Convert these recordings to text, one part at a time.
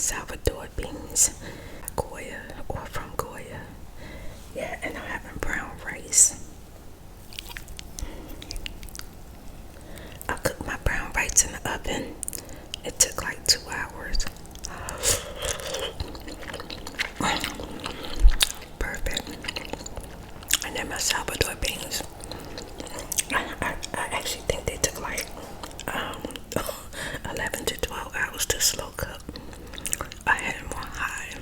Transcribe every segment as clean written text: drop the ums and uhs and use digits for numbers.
Salvador beans, Goya or from Goya. Yeah, and I'm having brown rice. I cooked my brown rice in the oven. It took like 2 hours. Perfect. And then my Salvador beans. I actually think they took like 11 to 12 hours to slow cook. I had them on high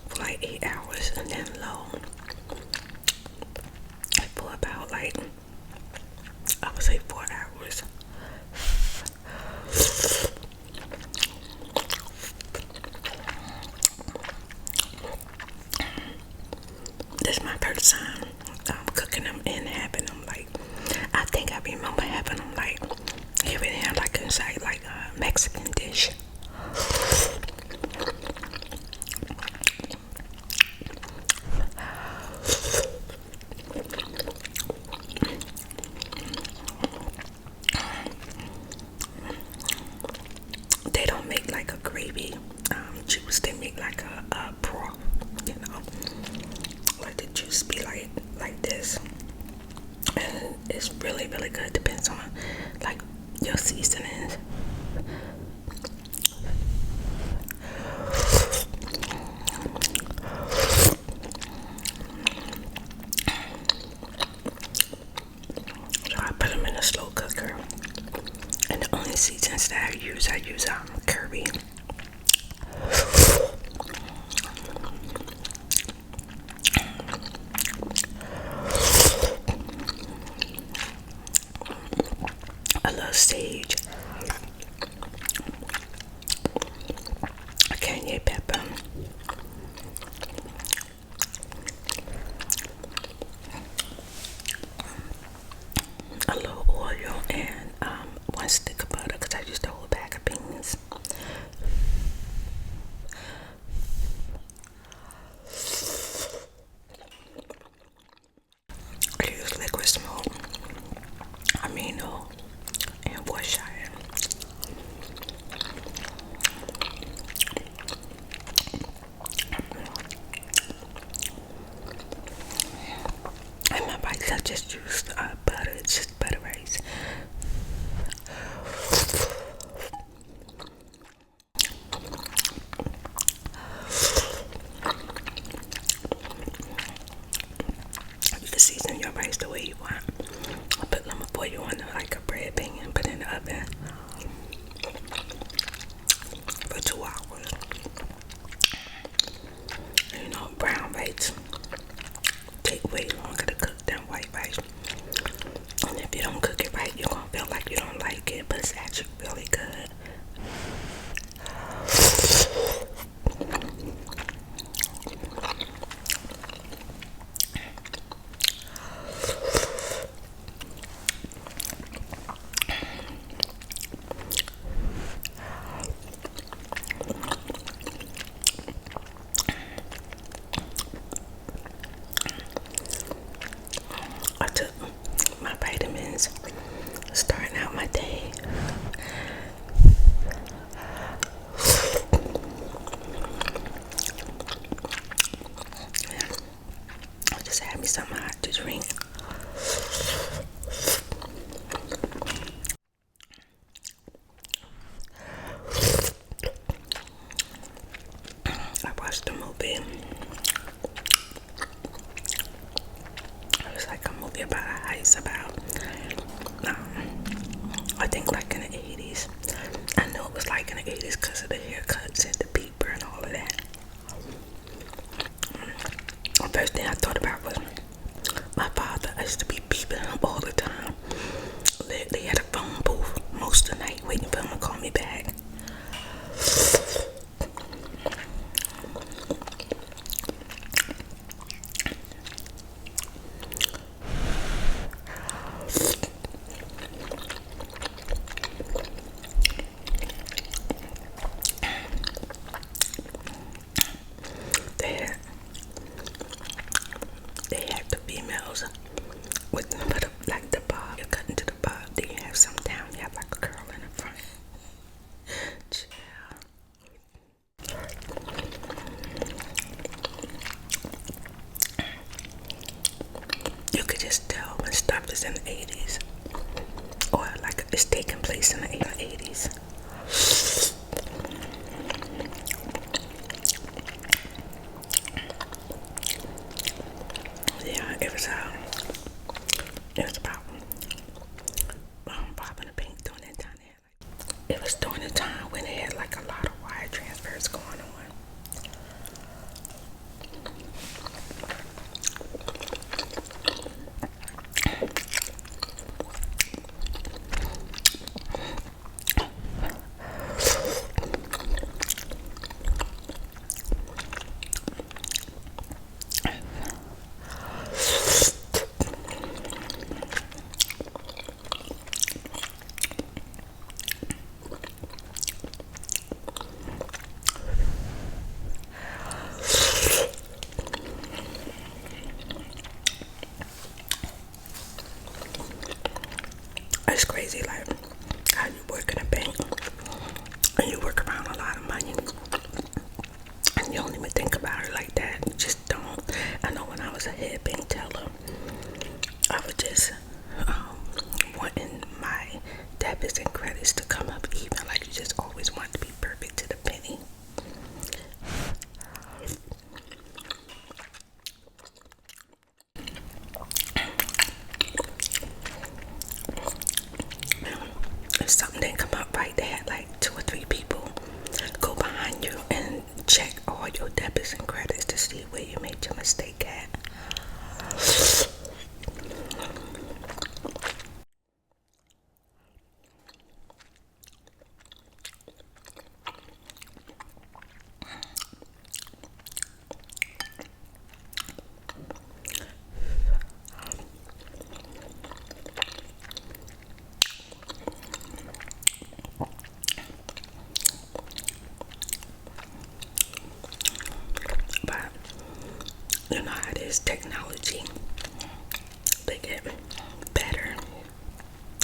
for like 8 hours and then low for about like, I would say 4 hours. This is my first time cooking them and having them like, I think I remember having them like, everything like inside like a Mexican dish. They don't make like a gravy juice, they make like a broth, you know, like the juice be like this, and it's really good. Depends on like your seasonings. So I put them in a slow cooker, and the only seasons that I use curry. I love sage, cayenne pepper, a little oil, and 1 stick of butter because I used the whole bag of beans. I use liquid smoke, amino, and Worcestershire. And my rice, I just used butter, it's just butter rice. You can season your rice the way you want. I put lemon foil on like a bread pan and put it in the oven for 2 hours. And you know, brown rice take way longer to cook than white rice. And if you don't cook it right, you're gonna feel like you don't like it, but it's actually really good. I took my vitamins starting out my day. I just had me something hot to drink. I watched a movie. It was like a movie about a heist about, I think like in the 80s. I know it was like in the 80s because of the haircuts and the beeper and all of that. The first thing I thought about was my father. I used to be beeping him all the time. They had a phone booth most of the night waiting for him to call me back. They had the females with is in the 80s, or like it's taking place in the 80s. Yeah, it was about popping the paint during that time. It was during the time when they had like a lot of wire transfers going on. It's crazy, like how you work in a bank and you work around a lot of money and you don't even think about it like that. You just don't. I know when I was a head bank teller, I was just wanting my debits and credits to come up even. Like you just always want to be perfect to the penny. If something didn't come out right, they had like 2 or 3 people go behind you and check all your debits and credits to see where you made your mistake at. But you know how it is, technology, they get better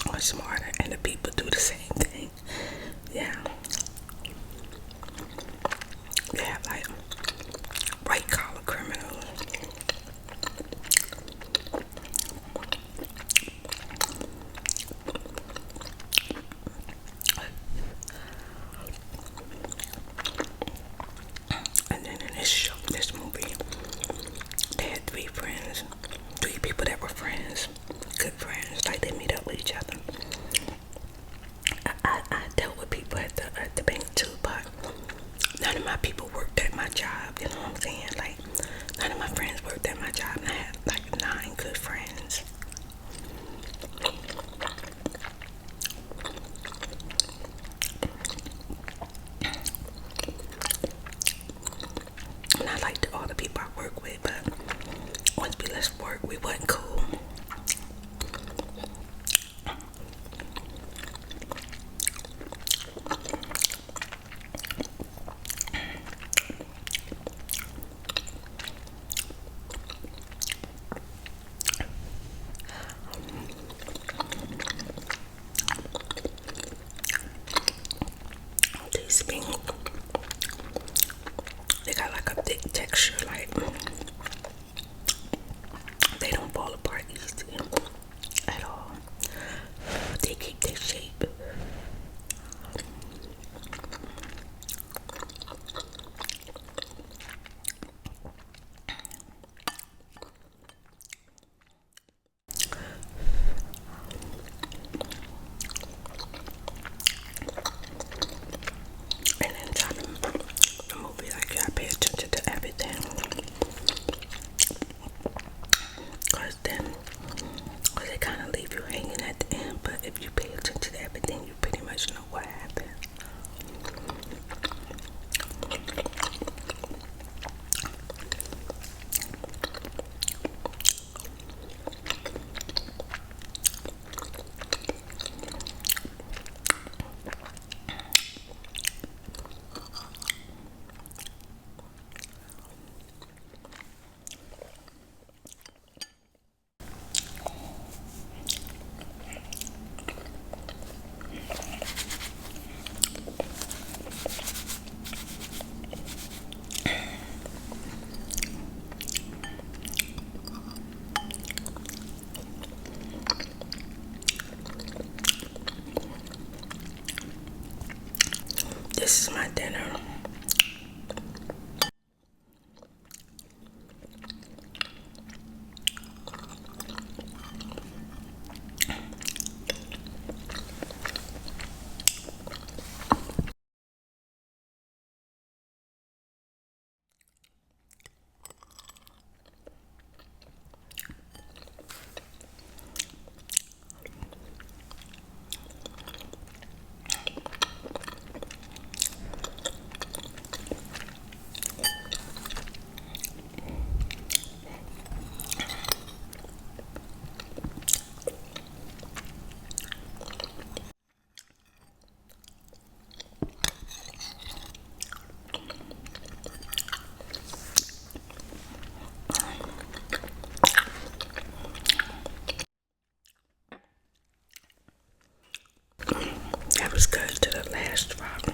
or smarter and the people do the same thing. Yeah, they have like white collar criminals, and then in this movie, they had 3 friends, 3 people that were friends, good friends, like they meet up with each other. I dealt with people at the bank too, but none of my people worked at my job, you know what I'm saying? Like, none of my friends worked at my job, and I had like 9 good friends. And I liked all the people I work with, but once we left work, we wasn't cool. These beans, they got like a thick texture, like they don't fall dinner. That was good to the last drop.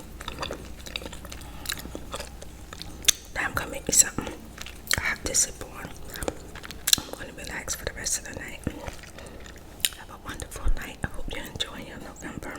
Now I'm gonna make me something hot to sip on. I'm gonna relax for the rest of the night. Have a wonderful night. I hope you enjoy your November.